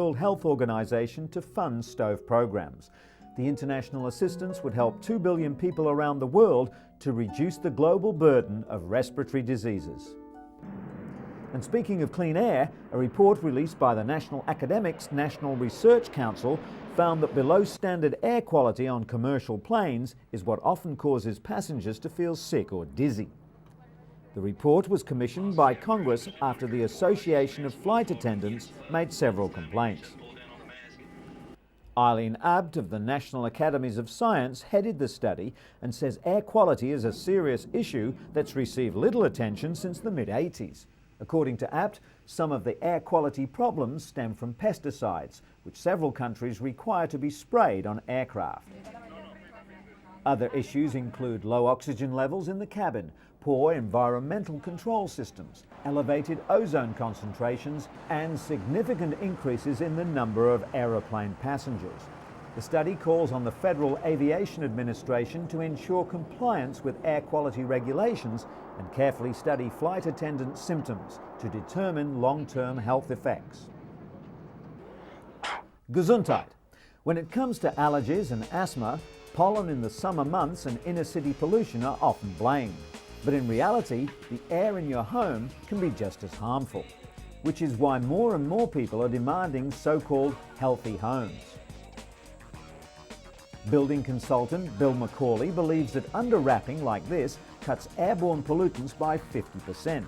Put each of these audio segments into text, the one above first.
World Health Organization to fund stove programs. The international assistance would help 2 billion people around the world to reduce the global burden of respiratory diseases. And speaking of clean air, a report released by the National Academics National Research Council found that below standard air quality on commercial planes is what often causes passengers to feel sick or dizzy. The report was commissioned by Congress after the Association of Flight Attendants made several complaints. Eileen Abt of the National Academies of Science headed the study and says air quality is a serious issue that's received little attention since the mid-80s. According to Abt, some of the air quality problems stem from pesticides, which several countries require to be sprayed on aircraft. Other issues include low oxygen levels in the cabin, poor environmental control systems, elevated ozone concentrations, and significant increases in the number of aeroplane passengers. The study calls on the Federal Aviation Administration to ensure compliance with air quality regulations and carefully study flight attendant symptoms to determine long-term health effects. Gesundheit. When it comes to allergies and asthma, pollen in the summer months and inner-city pollution are often blamed. But in reality, the air in your home can be just as harmful, which is why more and more people are demanding so-called healthy homes. Building consultant Bill McCauley believes that under-wrapping like this cuts airborne pollutants by 50%.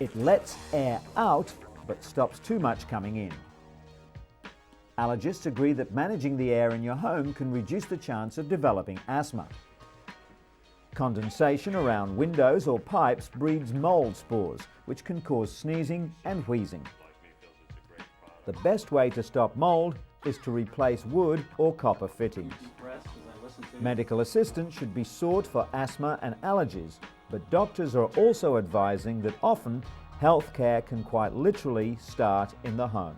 It lets air out, but stops too much coming in. Allergists agree that managing the air in your home can reduce the chance of developing asthma. Condensation around windows or pipes breeds mold spores, which can cause sneezing and wheezing. The best way to stop mold is to replace wood or copper fittings. Medical assistance should be sought for asthma and allergies, but doctors are also advising that often health care can quite literally start in the home.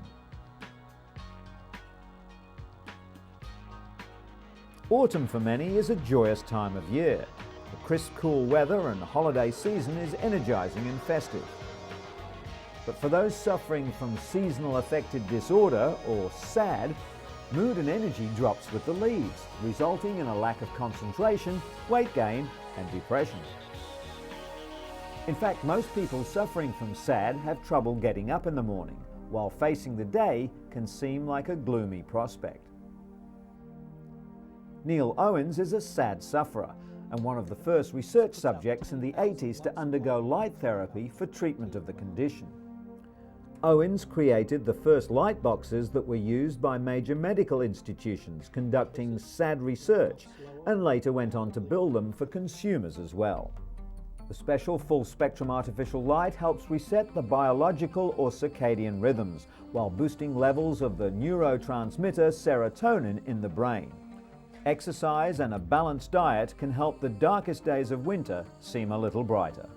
Autumn for many is a joyous time of year. The crisp, cool weather and holiday season is energizing and festive. But for those suffering from seasonal affective disorder, or SAD, mood and energy drops with the leaves, resulting in a lack of concentration, weight gain and depression. In fact, most people suffering from SAD have trouble getting up in the morning, while facing the day can seem like a gloomy prospect. Neil Owens is a SAD sufferer and one of the first research subjects in the 80s to undergo light therapy for treatment of the condition. Owens created the first light boxes that were used by major medical institutions conducting SAD research, and later went on to build them for consumers as well. The special full-spectrum artificial light helps reset the biological or circadian rhythms while boosting levels of the neurotransmitter serotonin in the brain. Exercise and a balanced diet can help the darkest days of winter seem a little brighter.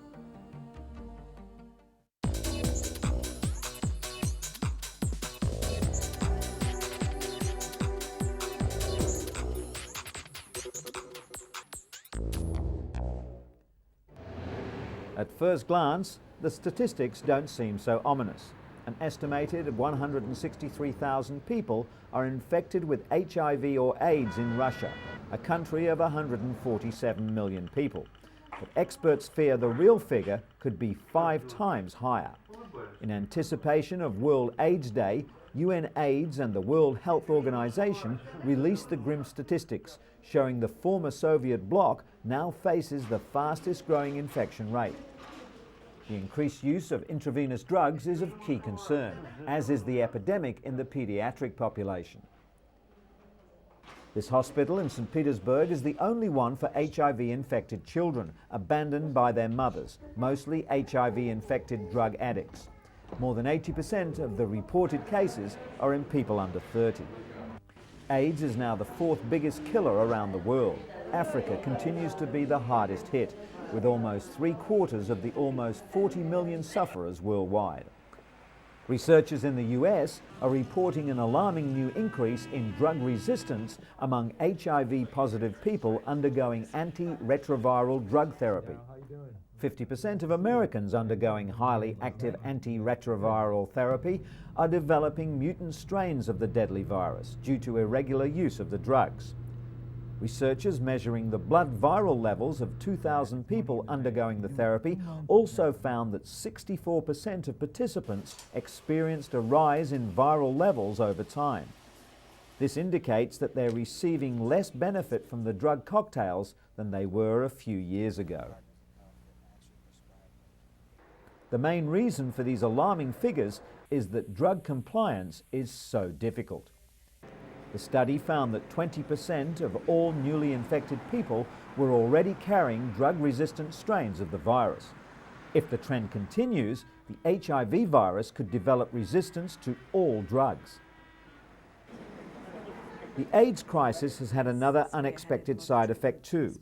At first glance, the statistics don't seem so ominous. An estimated 163,000 people are infected with HIV or AIDS in Russia, a country of 147 million people. But experts fear the real figure could be 5 times higher. In anticipation of World AIDS Day, UN AIDS and the World Health Organization released the grim statistics, showing the former Soviet bloc now faces the fastest growing infection rate. The increased use of intravenous drugs is of key concern, as is the epidemic in the pediatric population. This hospital in St. Petersburg is the only one for HIV-infected children, abandoned by their mothers, mostly HIV-infected drug addicts. More than 80% of the reported cases are in people under 30. AIDS is now the 4th biggest killer around the world. Africa continues to be the hardest hit, with almost 3/4 of the almost 40 million sufferers worldwide. Researchers in the US are reporting an alarming new increase in drug resistance among HIV-positive people undergoing antiretroviral drug therapy. 50% of Americans undergoing highly active antiretroviral therapy are developing mutant strains of the deadly virus due to irregular use of the drugs. Researchers measuring the blood viral levels of 2,000 people undergoing the therapy also found that 64% of participants experienced a rise in viral levels over time. This indicates that they're receiving less benefit from the drug cocktails than they were a few years ago. The main reason for these alarming figures is that drug compliance is so difficult. The study found that 20% of all newly infected people were already carrying drug-resistant strains of the virus. If the trend continues, the HIV virus could develop resistance to all drugs. The AIDS crisis has had another unexpected side effect too.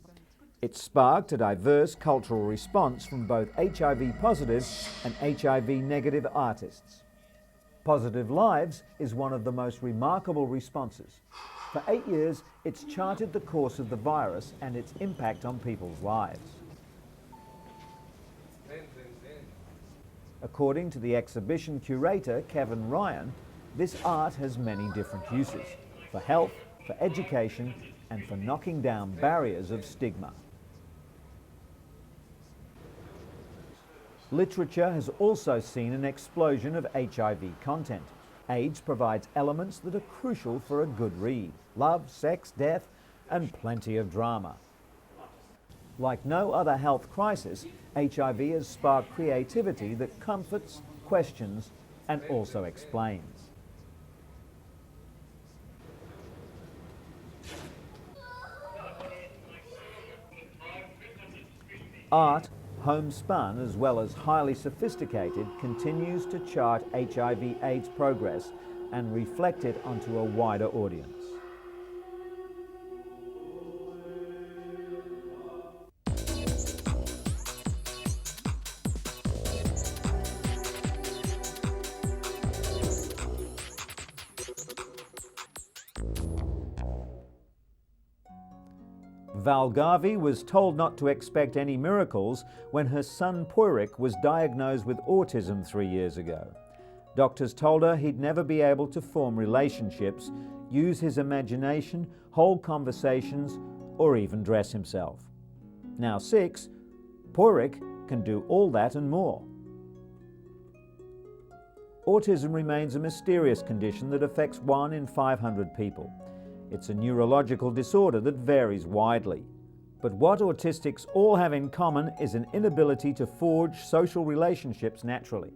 It sparked a diverse cultural response from both HIV-positive and HIV-negative artists. Positive Lives is one of the most remarkable responses. For 8 years, it's charted the course of the virus and its impact on people's lives. According to the exhibition curator, Kevin Ryan, this art has many different uses: for health, for education, and for knocking down barriers of stigma. Literature has also seen an explosion of HIV content. AIDS provides elements that are crucial for a good read: love, sex, death, and plenty of drama. Like no other health crisis, HIV has sparked creativity that comforts, questions, and also explains. Art, homespun as well as highly sophisticated, continues to chart HIV/AIDS progress and reflect it onto a wider audience. Val Garvey was told not to expect any miracles when her son Poirik was diagnosed with autism 3 years ago. Doctors told her he'd never be able to form relationships, use his imagination, hold conversations, or even dress himself. Now 6, Poirik can do all that and more. Autism remains a mysterious condition that affects 1 in 500 people. It's a neurological disorder that varies widely. But what autistics all have in common is an inability to forge social relationships naturally.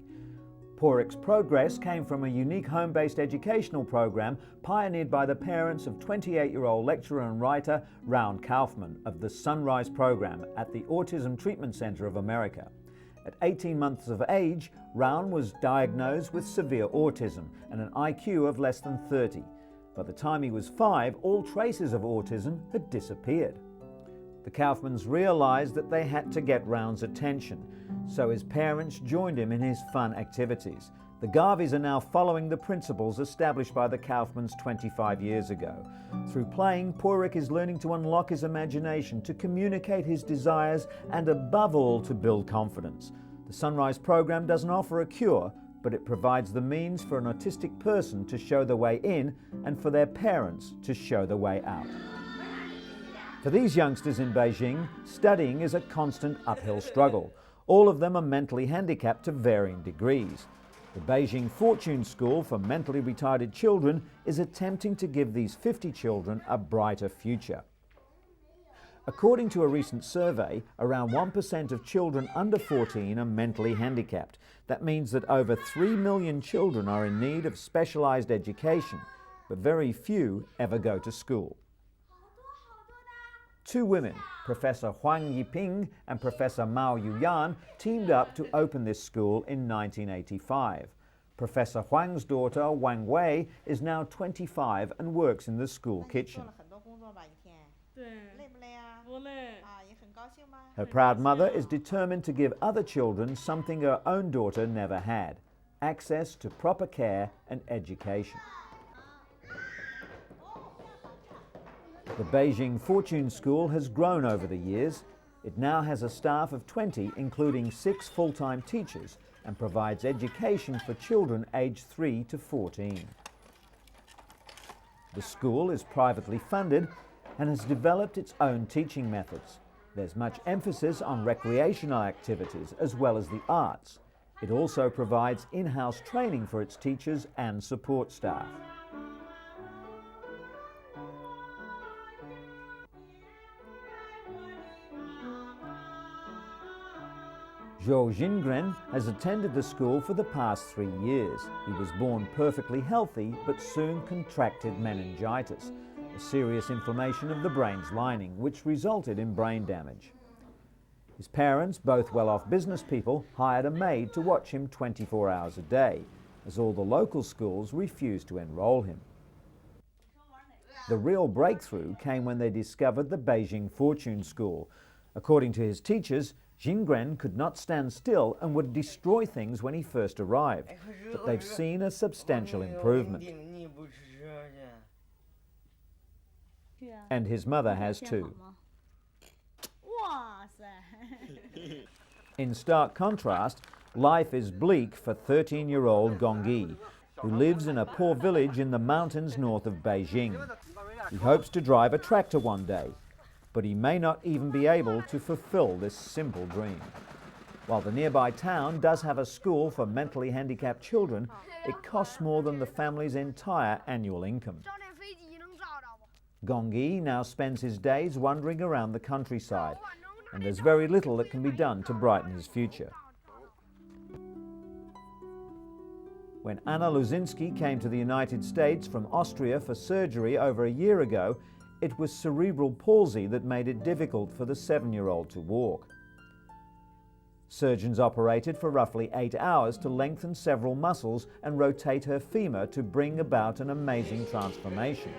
Poirik's progress came from a unique home-based educational program pioneered by the parents of 28-year-old lecturer and writer Raun Kaufman of the Sunrise program at the Autism Treatment Center of America. At 18 months of age, Raun was diagnosed with severe autism and an IQ of less than 30. By the time he was 5, all traces of autism had disappeared. The Kaufmans realized that they had to get Raun's attention, so his parents joined him in his fun activities. The Garveys are now following the principles established by the Kaufmans 25 years ago. Through playing, Poirik is learning to unlock his imagination, to communicate his desires, and above all, to build confidence. The Sunrise program doesn't offer a cure, but it provides the means for an autistic person to show the way in and for their parents to show the way out. For these youngsters in Beijing, studying is a constant uphill struggle. All of them are mentally handicapped to varying degrees. The Beijing Fortune School for Mentally Retarded Children is attempting to give these 50 children a brighter future. According to a recent survey, around 1% of children under 14 are mentally handicapped. That means that over 3 million children are in need of specialized education, but very few ever go to school. 2 women, Professor Huang Yiping and Professor Mao Yuyan, teamed up to open this school in 1985. Professor Huang's daughter, Wang Wei, is now 25 and works in the school kitchen. Her proud mother is determined to give other children something her own daughter never had: access to proper care and education. The Beijing Fortune School has grown over the years. It now has a staff of 20, including 6 full-time teachers, and provides education for children aged 3 to 14. The school is privately funded and has developed its own teaching methods. There's much emphasis on recreational activities as well as the arts. It also provides in-house training for its teachers and support staff. Zhou Jingren has attended the school for the past 3 years. He was born perfectly healthy but soon contracted meningitis, a serious inflammation of the brain's lining which resulted in brain damage. His parents, both well-off business people, hired a maid to watch him 24 hours a day, as all the local schools refused to enroll him. The real breakthrough came when they discovered the Beijing Fortune School. According to his teachers, Jingren could not stand still and would destroy things when he first arrived, but they've seen a substantial improvement. And his mother has too. In stark contrast, life is bleak for 13-year-old Gongyi, who lives in a poor village in the mountains north of Beijing. He hopes to drive a tractor one day, but he may not even be able to fulfill this simple dream. While the nearby town does have a school for mentally handicapped children, it costs more than the family's entire annual income. Gongyi now spends his days wandering around the countryside, and there's very little that can be done to brighten his future. When Anna Luzinski came to the United States from Austria for surgery over a year ago, it was cerebral palsy that made it difficult for the 7-year-old to walk. Surgeons operated for roughly 8 hours to lengthen several muscles and rotate her femur to bring about an amazing transformation.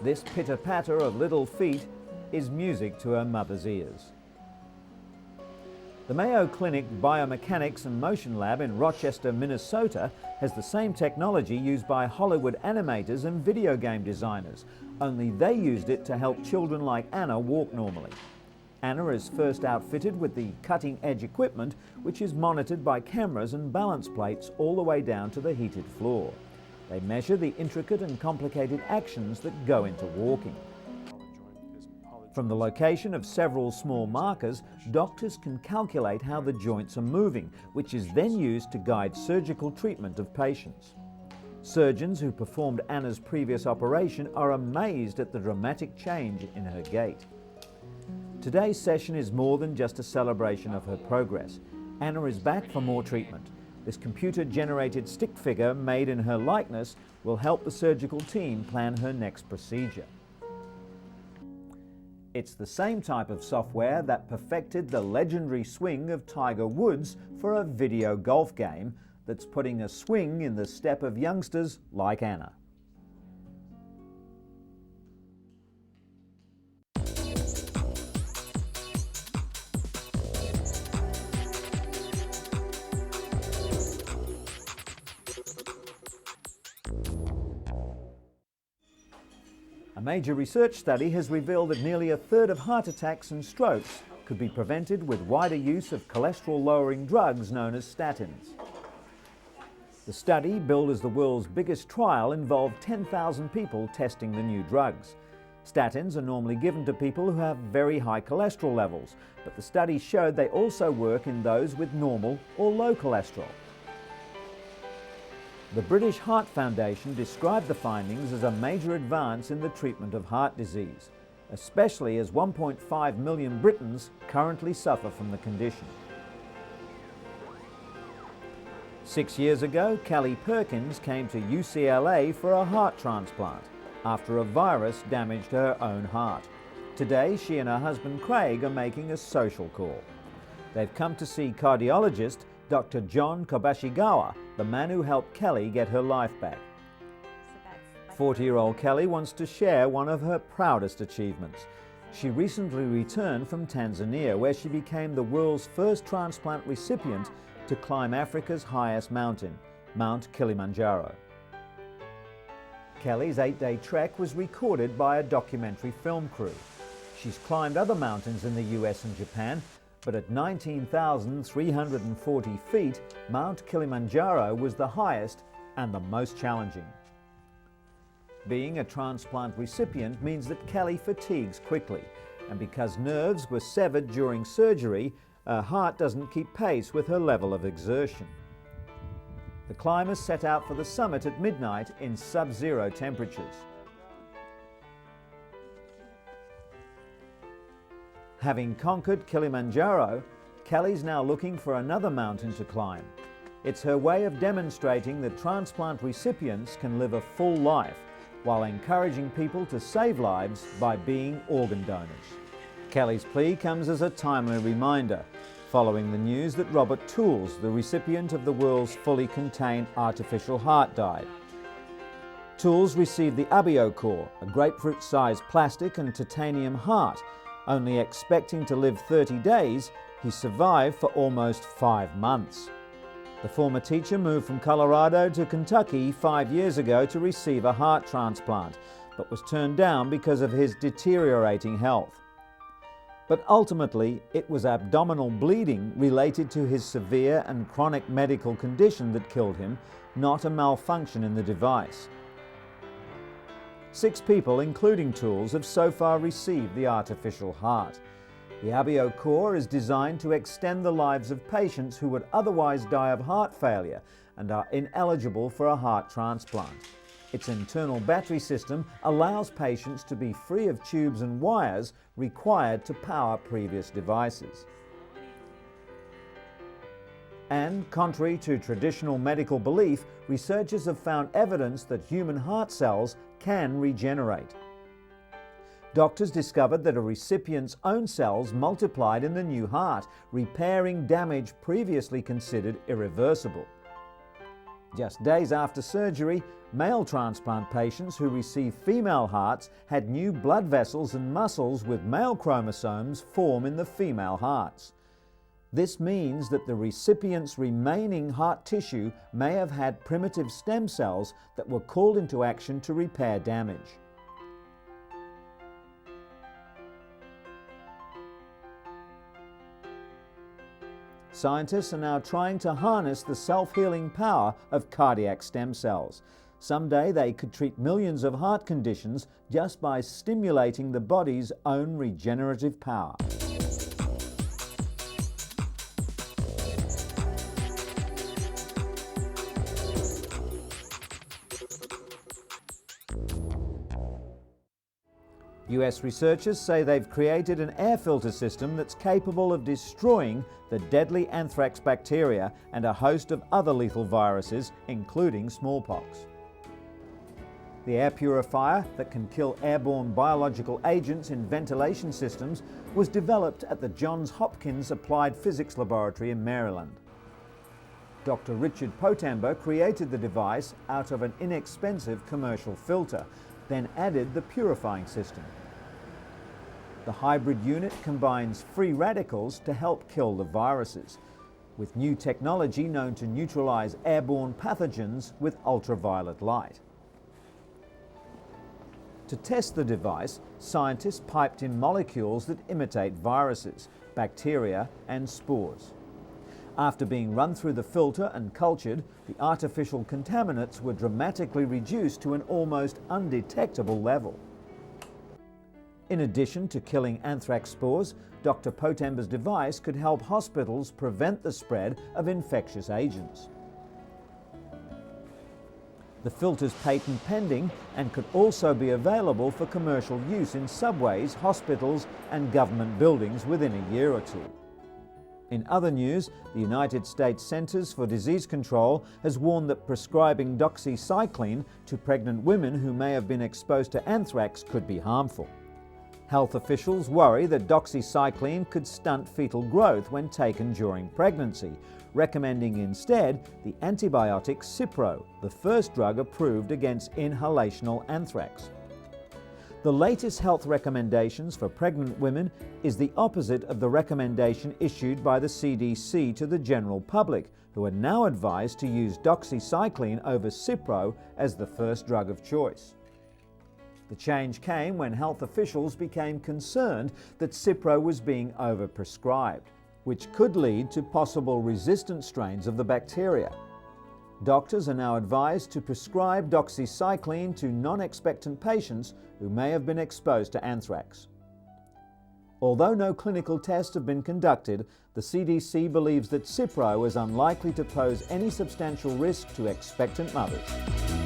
This pitter-patter of little feet is music to her mother's ears. The Mayo Clinic Biomechanics and Motion Lab in Rochester, Minnesota has the same technology used by Hollywood animators and video game designers, only they used it to help children like Anna walk normally. Anna is first outfitted with the cutting-edge equipment, which is monitored by cameras and balance plates all the way down to the heated floor. They measure the intricate and complicated actions that go into walking. From the location of several small markers, doctors can calculate how the joints are moving, which is then used to guide surgical treatment of patients. Surgeons who performed Anna's previous operation are amazed at the dramatic change in her gait. Today's session is more than just a celebration of her progress. Anna is back for more treatment. This computer-generated stick figure made in her likeness will help the surgical team plan her next procedure. It's the same type of software that perfected the legendary swing of Tiger Woods for a video golf game that's putting a swing in the step of youngsters like Anna. A major research study has revealed that nearly a third of heart attacks and strokes could be prevented with wider use of cholesterol-lowering drugs known as statins. The study, billed as the world's biggest trial, involved 10,000 people testing the new drugs. Statins are normally given to people who have very high cholesterol levels, but the study showed they also work in those with normal or low cholesterol. The British Heart Foundation described the findings as a major advance in the treatment of heart disease, especially as 1.5 million Britons currently suffer from the condition. 6 years ago, Kelly Perkins came to UCLA for a heart transplant after a virus damaged her own heart. Today, she and her husband Craig are making a social call. They've come to see cardiologist Dr. John Kobashigawa, the man who helped Kelly get her life back. 40-year-old Kelly wants to share one of her proudest achievements. She recently returned from Tanzania, where she became the world's first transplant recipient to climb Africa's highest mountain, Mount Kilimanjaro. Kelly's 8-day trek was recorded by a documentary film crew. She's climbed other mountains in the US and Japan, but at 19,340 feet, Mount Kilimanjaro was the highest and the most challenging. Being a transplant recipient means that Kelly fatigues quickly, and because nerves were severed during surgery, her heart doesn't keep pace with her level of exertion. The climbers set out for the summit at midnight in sub-zero temperatures. Having conquered Kilimanjaro, Kelly's now looking for another mountain to climb. It's her way of demonstrating that transplant recipients can live a full life while encouraging people to save lives by being organ donors. Kelly's plea comes as a timely reminder, following the news that Robert Tools, the recipient of the world's fully contained artificial heart, died. Tools received the EP04, a grapefruit-sized plastic and titanium heart. Only expecting to live 30 days, he survived for almost 5 months. The former teacher moved from Colorado to Kentucky 5 years ago to receive a heart transplant, but was turned down because of his deteriorating health. But ultimately, it was abdominal bleeding related to his severe and chronic medical condition that killed him, not a malfunction in the device. 6 people, including Tools, have so far received the artificial heart. The EP04 is designed to extend the lives of patients who would otherwise die of heart failure and are ineligible for a heart transplant. Its internal battery system allows patients to be free of tubes and wires required to power previous devices. And, contrary to traditional medical belief, researchers have found evidence that human heart cells can regenerate. Doctors discovered that a recipient's own cells multiplied in the new heart, repairing damage previously considered irreversible. Just days after surgery, male transplant patients who received female hearts had new blood vessels and muscles with male chromosomes form in the female hearts. This means that the recipient's remaining heart tissue may have had primitive stem cells that were called into action to repair damage. Scientists are now trying to harness the self-healing power of cardiac stem cells. Someday they could treat millions of heart conditions just by stimulating the body's own regenerative power. US researchers say they've created an air filter system that's capable of destroying the deadly anthrax bacteria and a host of other lethal viruses, including smallpox. The air purifier that can kill airborne biological agents in ventilation systems was developed at the Johns Hopkins Applied Physics Laboratory in Maryland. Dr. Richard Potamber created the device out of an inexpensive commercial filter, then added the purifying system. The hybrid unit combines free radicals to help kill the viruses, with new technology known to neutralize airborne pathogens with ultraviolet light. To test the device, scientists piped in molecules that imitate viruses, bacteria, and spores. After being run through the filter and cultured, the artificial contaminants were dramatically reduced to an almost undetectable level. In addition to killing anthrax spores, Dr. Potamber's device could help hospitals prevent the spread of infectious agents. The filter's patent pending and could also be available for commercial use in subways, hospitals, and government buildings within a year or two. In other news, the United States Centers for Disease Control has warned that prescribing doxycycline to pregnant women who may have been exposed to anthrax could be harmful. Health officials worry that doxycycline could stunt fetal growth when taken during pregnancy, recommending instead the antibiotic Cipro, the first drug approved against inhalational anthrax. The latest health recommendations for pregnant women is the opposite of the recommendation issued by the CDC to the general public, who are now advised to use doxycycline over Cipro as the first drug of choice. The change came when health officials became concerned that Cipro was being overprescribed, which could lead to possible resistant strains of the bacteria. Doctors are now advised to prescribe doxycycline to non-expectant patients who may have been exposed to anthrax. Although no clinical tests have been conducted, the CDC believes that Cipro is unlikely to pose any substantial risk to expectant mothers.